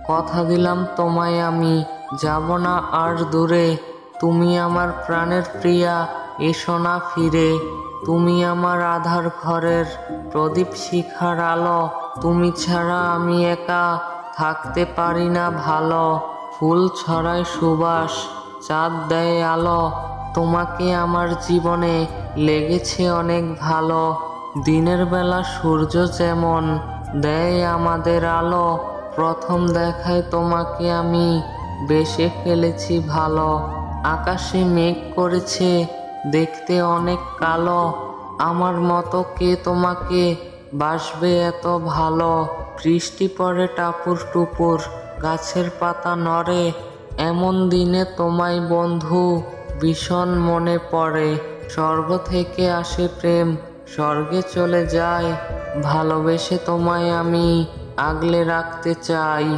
কথা দিলাম তোমায় আমি যাব না আর দূরে। তুমি আমার প্রাণের প্রিয়া, এসো না ফিরে। তুমি আমার আধার ঘরের প্রদীপ শিখার আলো। তুমি ছাড়া আমি একা থাকতে পারি না ভালো। ফুল ছড়ায় সুবাস, চাঁদ দেয় আলো। তোমাকে আমার জীবনে লেগেছে অনেক ভালো। দিনের বেলা সূর্য যেমন দেয় আমাদের আলো, প্রথম দেখায় তোমাকে আমি বেসে ফেলেছি ভালো। আকাশে মেঘ করেছে দেখতে অনেক কালো, আমার মতো কে তোমাকে বাসবে এত ভালো। বৃষ্টি পড়ে টাপুর টুপুর, গাছের পাতা নড়ে, এমন দিনে তোমায় বন্ধু ভীষণ মনে পড়ে। স্বর্গ থেকে আসে প্রেম, স্বর্গে চলে যায়, ভালোবেসে তোমায় আমি আগলে রাখতে চাই।